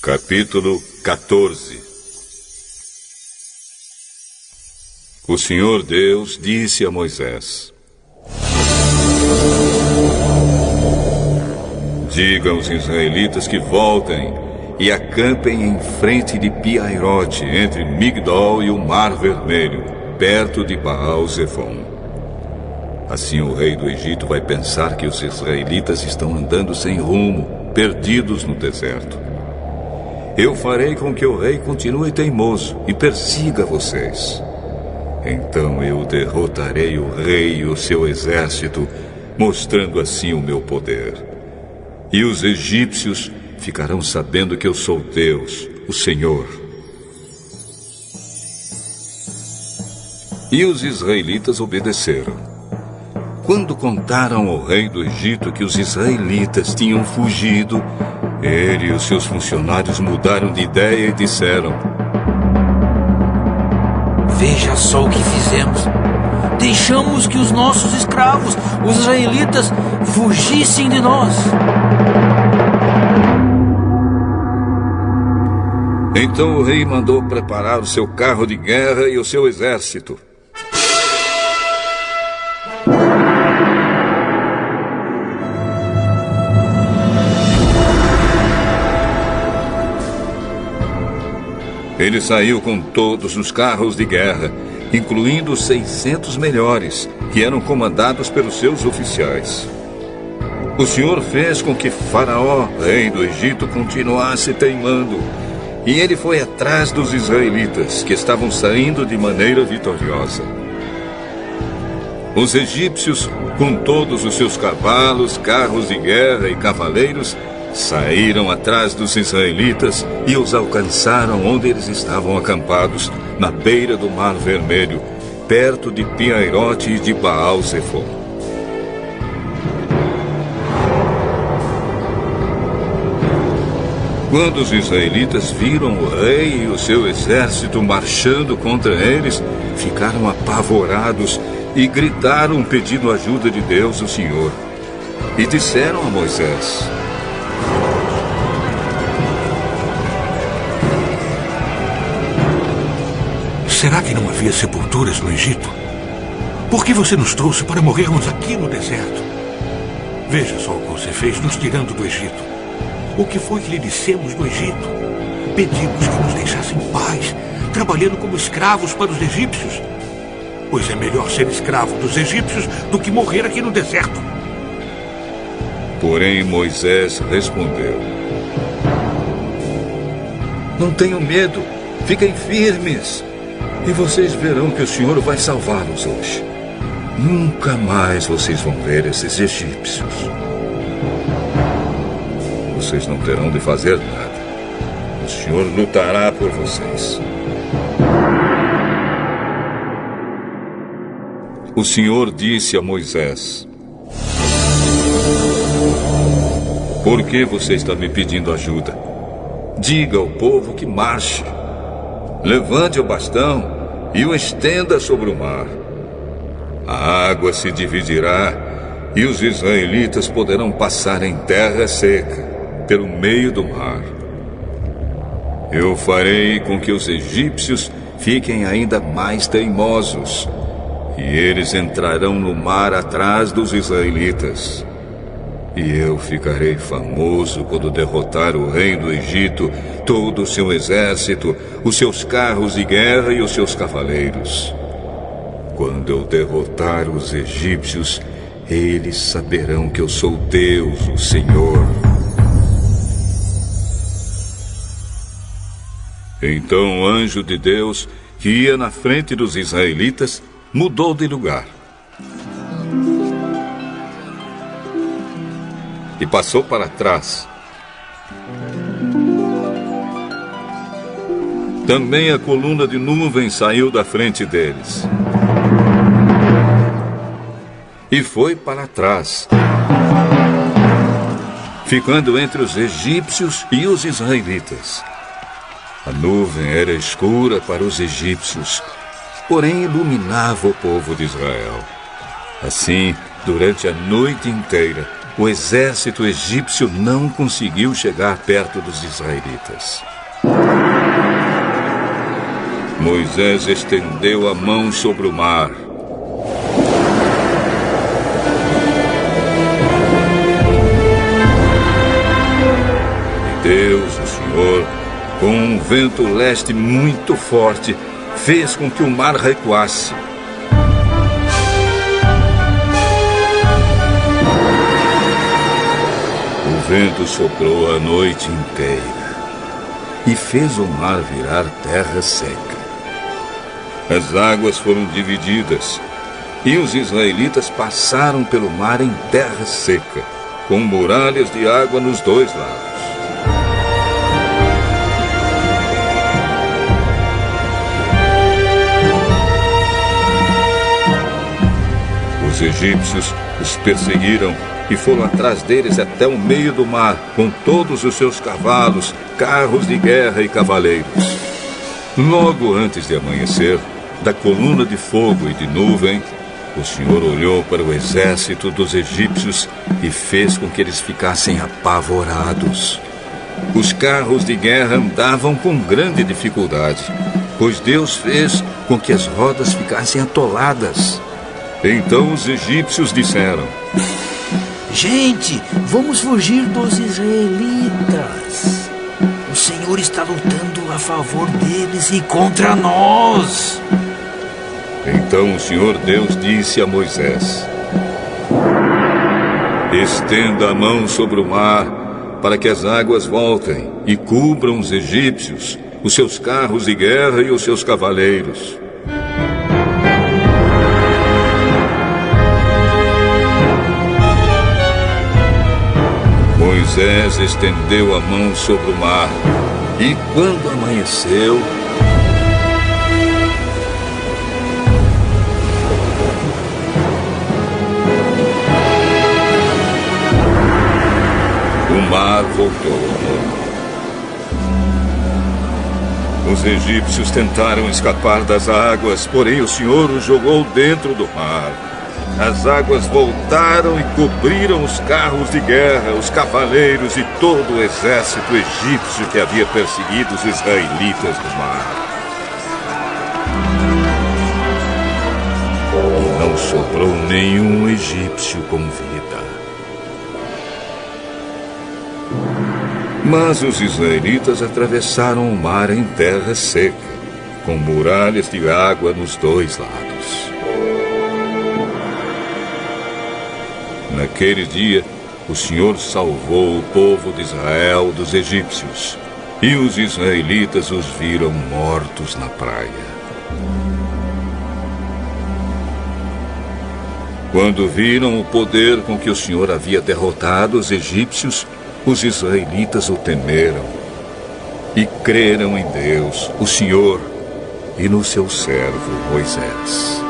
Capítulo 14. O Senhor Deus disse a Moisés: diga aos israelitas que voltem e acampem em frente de Pi-Hahirote, entre Migdol e o Mar Vermelho, perto de Baal-Zefon. Assim o rei do Egito vai pensar que os israelitas estão andando sem rumo, perdidos no deserto. Eu farei com que o rei continue teimoso e persiga vocês. Então eu derrotarei o rei e o seu exército, mostrando assim o meu poder. E os egípcios ficarão sabendo que eu sou Deus, o Senhor. E os israelitas obedeceram. Quando contaram ao rei do Egito que os israelitas tinham fugido, ele e os seus funcionários mudaram de ideia e disseram: veja só o que fizemos. Deixamos que os nossos escravos, os israelitas, fugissem de nós. Então o rei mandou preparar o seu carro de guerra e o seu exército. Ele saiu com todos os carros de guerra, incluindo os 600 melhores, que eram comandados pelos seus oficiais. O Senhor fez com que Faraó, rei do Egito, continuasse teimando, e ele foi atrás dos israelitas, que estavam saindo de maneira vitoriosa. Os egípcios, com todos os seus cavalos, carros de guerra e cavaleiros, saíram atrás dos israelitas e os alcançaram onde eles estavam acampados, na beira do Mar Vermelho, perto de Pi-Hahirote e de Baal-Zefon. Quando os israelitas viram o rei e o seu exército marchando contra eles, ficaram apavorados e gritaram pedindo ajuda de Deus, o Senhor. E disseram a Moisés: será que não havia sepulturas no Egito? Por que você nos trouxe para morrermos aqui no deserto? Veja só o que você fez nos tirando do Egito. O que foi que lhe dissemos no Egito? Pedimos que nos deixasse em paz, trabalhando como escravos para os egípcios. Pois é melhor ser escravo dos egípcios do que morrer aqui no deserto. Porém Moisés respondeu: não tenham medo, fiquem firmes. E vocês verão que o Senhor vai salvá-los hoje. Nunca mais vocês vão ver esses egípcios. Vocês não terão de fazer nada. O Senhor lutará por vocês. O Senhor disse a Moisés: por que você está me pedindo ajuda? Diga ao povo que marche. Levante o bastão e o estenda sobre o mar. A água se dividirá e os israelitas poderão passar em terra seca, pelo meio do mar. Eu farei com que os egípcios fiquem ainda mais teimosos, e eles entrarão no mar atrás dos israelitas. E eu ficarei famoso quando derrotar o rei do Egito, todo o seu exército, os seus carros de guerra e os seus cavaleiros. Quando eu derrotar os egípcios, eles saberão que eu sou Deus, o Senhor. Então o anjo de Deus, que ia na frente dos israelitas, mudou de lugar. E passou para trás. Também a coluna de nuvem saiu da frente deles. E foi para trás, ficando entre os egípcios e os israelitas. A nuvem era escura para os egípcios, porém iluminava o povo de Israel. Assim, durante a noite inteira, o exército egípcio não conseguiu chegar perto dos israelitas. Moisés estendeu a mão sobre o mar. E Deus, o Senhor, com um vento leste muito forte, fez com que o mar recuasse. O vento soprou a noite inteira e fez o mar virar terra seca. As águas foram divididas e os israelitas passaram pelo mar em terra seca, com muralhas de água nos dois lados. Os egípcios os perseguiram e foram atrás deles até o meio do mar, com todos os seus cavalos, carros de guerra e cavaleiros. Logo antes de amanhecer, da coluna de fogo e de nuvem, o Senhor olhou para o exército dos egípcios e fez com que eles ficassem apavorados. Os carros de guerra andavam com grande dificuldade, pois Deus fez com que as rodas ficassem atoladas. Então os egípcios disseram: Gente, vamos fugir dos israelitas. O Senhor está lutando a favor deles e contra nós. Então o Senhor Deus disse a Moisés: Estenda a mão sobre o mar, para que as águas voltem e cubram os egípcios, os seus carros de guerra e os seus cavaleiros. Moisés estendeu a mão sobre o mar, e quando amanheceu, o mar voltou ao normal. Os egípcios tentaram escapar das águas, porém o Senhor os jogou dentro do mar. As águas voltaram e cobriram os carros de guerra, os cavaleiros e todo o exército egípcio que havia perseguido os israelitas no mar. Não sobrou nenhum egípcio com vida. Mas os israelitas atravessaram o mar em terra seca, com muralhas de água nos dois lados. Naquele dia, o Senhor salvou o povo de Israel dos egípcios, e os israelitas os viram mortos na praia. Quando viram o poder com que o Senhor havia derrotado os egípcios, os israelitas o temeram e creram em Deus, o Senhor, e no seu servo Moisés.